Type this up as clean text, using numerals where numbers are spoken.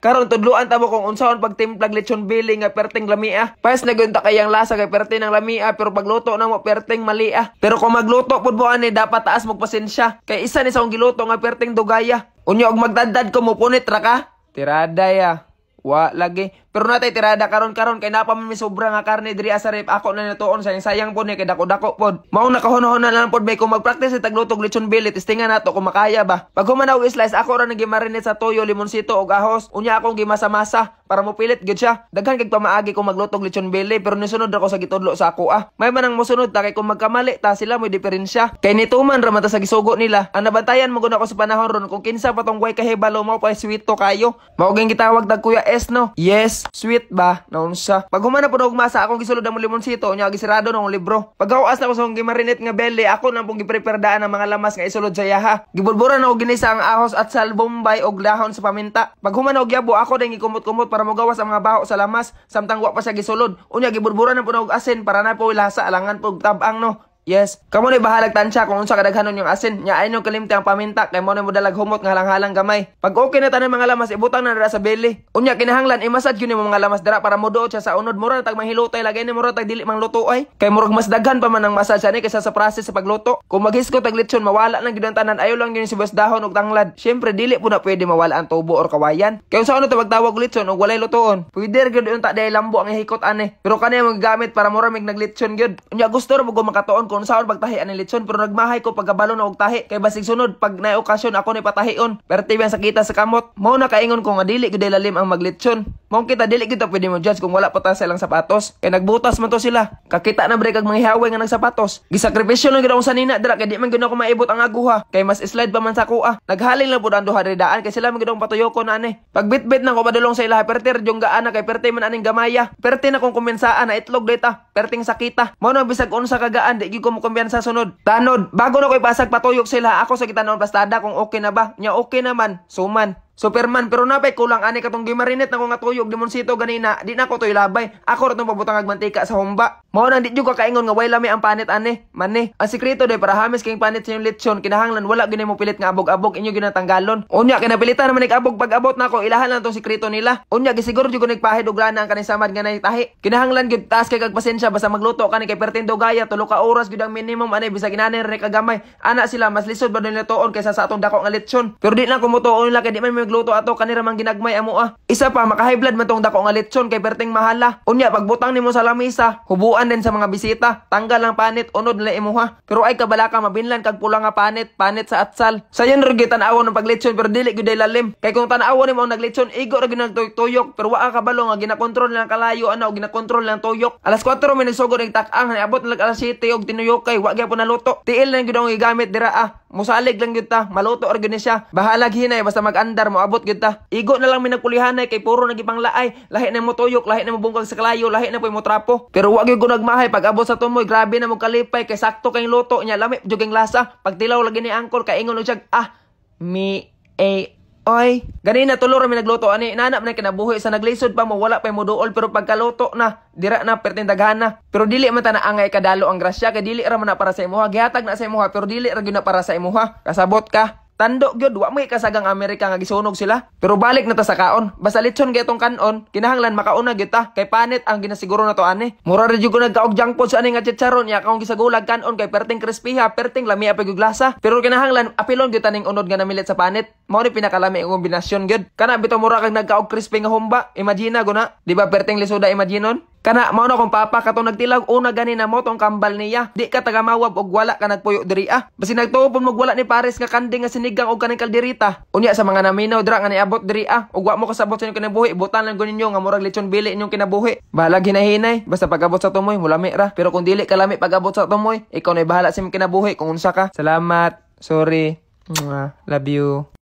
Karon tudluan ta mo kung unsaon pagtimplag lechon bili nga perting lamia. Pas nagunta kayang lasa kay perting ng lamia pero pagluto na mo perting malia. Pero kung magluto pud mo ani dapat taas mo pasensya. Kay isa ni sa akong giluto nga perting dugaya. Unya og magdadad ko mo punit ra ka. Tirada ya. Wa lagi. Pero natay tirada karon kay napa man mi sobra nga karne diri sa rep ako na natuon sayang po ni kay dako-dako pod. Mao na kahon-honan lang pod bay kung magpractice sa taglutog lechon bili testingan nato kung makaya ba. Pag humanaw slice ako ra nagimarinate sa toyo, limonsito ug ahos. Unya akong gimasa-masa para mo pilit gud siya. Daghan kay pamaagi kung maglutog lechon bili pero nisunod ako sa gitudlo sa ako May manang mosunod ta kay kung magkamali ta sila mo diferensya. Kay nituman ra man ta sa gisugo nila. Ang nabantayan mo gud ako sa panahon ron kung kinsa patong way kahibalo mo pa sweet to kayo. Mao gyud gitawag tag Kuya S no. Yes, sweet ba? Naunsa. Pag humana po masa akong gisulod ang limonsito, unya gisirado ng libro. Pag gawas na ko sa akong gimarinate nga belly, ako na pong gipreperdaan ang mga lamas nga isulod sa yaha. Gibulburan ako ginisa ang ahos at sal, bombay og dahon sa paminta. Pag humana og yabo, ako din gikumot-kumot para magawas ang mga baho sa lamas, samtang wa pa siya gisulod. Unya gibulburan na po og asin para na po lasa alangan po tabang no. Yes. Kamo ni bahalag tansya kung unsa kadaghanon yung asin. Nya ay nung kalimti ang paminta kay mo na mo dalag humot nga halang-halang gamay. Pag okay na tanan mga lamas ibutang na dira sa belly. Unya kinahanglan i-massage yun yung mga lamas dira para moduot siya sa unod. Mura tag mahilutay lagay ni mura tag dili mang luto ay. Kay murag mas daghan pa man ang massage ani kaysa sa process sa pagluto. Kung maghisko tag lechon mawala lang gyud ang tanan. Ayo lang yun si bas dahon ug tanglad. Syempre dili po na pwede mawala ang tubo or kawayan. Kay unsa ano ta pagtawag lechon ug walay lutoon. Pwede gyud unta day lambo ang ihikot ani. Pero kaniya magagamit para mura mig naglechon gyud. Unya gusto ra mo makatuon kung saan pagtahi ani lechon pero nagmahay ko pagkabalo na og tahi kay basig sunod pag naay okasyon ako ni patahion perti bang sakita sa kamot mao na kaingon ko nga dili gud lalim ang maglechon mao kita dili kita pwede mo judge kung wala pa ta silang sapatos kay nagbutas man to sila kakita na break kag manghihaway nga nagsapatos gisakripisyo lang gid akong sanina dira kay di man gid ako maibot ang aguha kay mas slide pa man sa kuha naghalin lang pud ang duha daan kay sila man gid akong patuyokon ani pagbitbit na ko padulong sa ilaha perti jung gaana kay perti man aning gamaya perti na kong kumbensaan na itlog data perting sakita mao na bisag unsa kagaan di gid ko mo kumbiyansa sunod tanod, bago na ko ipasag patuyok sila, ako sa kitanaon pastada kung okay na ba. Nya okay naman, suman. Superman, pero napay kulang ani katong gimarinate na ko nga tuyog limonsito ganina, di na ko toy labay. Ako ra tong pabutang ag mantika sa humba. Mao nang di jud ka kaingon nga way lami ang panit ani. Manne, ang sekreto day para hamis kay panit sa yung lechon, kinahanglan wala gyud mo pilit nga abog-abog inyo ginatanggalon. Unya kinapilitan naman nig abog pag abot nako ilahan lang tong sekreto nila. Unya gisiguro jud ko nagpahid og lana ang kaning samad nga tahi. Kinahanglan gyud taas kay kag pasensya basta magluto kani kay pertindo gaya tulo ka oras gyud ang minimum ani bisag inani re kagamay. Ana sila mas lisod ba nila tuon kaysa sa atong dako nga lechon. Pero di na ko mutuon nila kay di man magluto ato kanira mang ginagmay amo Isa pa maka-high blood man tong dako nga lechon kay perting mahala. Unya pagbutang nimo sa lamisa, hubuan din sa mga bisita. Tanggal ang panit, unod nila imuha. Pero ay kabalaka mabinlan kag pula nga panit sa atsal. Sayon ra gyud tan-awon ng paglechon pero dili gyud lalim. Kay kung tan-awon nimo ang naglechon, igo ra gyud nagtuyok pero wa ka kabalo nga ginakontrol lang kalayo ana o ginakontrol lang tuyok. Alas 4 mi nagsugod ning tak-ang abot na alas 7 og tinuyok kay wa gyapon naluto. Tiil lang gyud ang igamit dira musalig lang gyud ta, maluto ra gyud ni siya. Bahalag hinay basta mag-andar mo abot gyud ta. Igo na lang mi nagpulihanay kay puro nagipanglaay. Lahi na mo tuyok, lahi na mo bungkag sa kalayo, lahi na po mo trapo. Pero wa gyud ko nagmahay pag abot sa tumoy, grabe na mo kalipay kay sakto kay luto nya lami jud ang lasa. Pag tilaw lagi ni angkol kay ingon og oy, ganina tulo ra mi nagluto ani nanap na kinabuhi sa naglisod pa mo wala pa mo duol pero pagkaluto na dira na pertin daghana. Pero dili man ta na angay kadalo ang grasya kay dili ra man na para sa imuha gihatag na sa imuha pero dili ra gyud na para sa imuha. Kasabot ka. Tando gyud wa may kasagang Amerika nga gisunog sila. Pero balik na ta sa kaon. Basta lechon gyatong kanon, kinahanglan makauna gyud ta kay panit ang ginasiguro na to ani. Mura ra gyud ko nagkaog junk food sa ani nga chicharon ya kaong gisagulag kanon kay perting crispy ha, perting lami apay gyud lasa. Pero kinahanglan apilon gyud taning unod nga namilit sa panit. Mao ni pinakalami ang kombinasyon gyud. Kana bitaw mura kag nagkaog crispy nga humba. Imagine guna, di ba perting lisuda imaginon? Kana mao na kung papa katong nagtilag una ganina mo tong kambal niya. Di ka tagamawab og wala ka nagpuyo diri Basi nagtuo mo wala ni Paris nga kanding nga sinigang og kaning kalderita. Unya sa mga naminaw dira nga niabot diri og wa mo kasabot sa inyong kinabuhi. Butan lang ninyo nga murag lechon bili inyong kinabuhi. Bahala hinahinay basta pag-abot sa tumoy mulami ra. Pero kung dili ka lami pag-abot sa tumoy, ikaw na bahala sa imong kinabuhi kung unsa ka. Salamat. Sorry. Love you.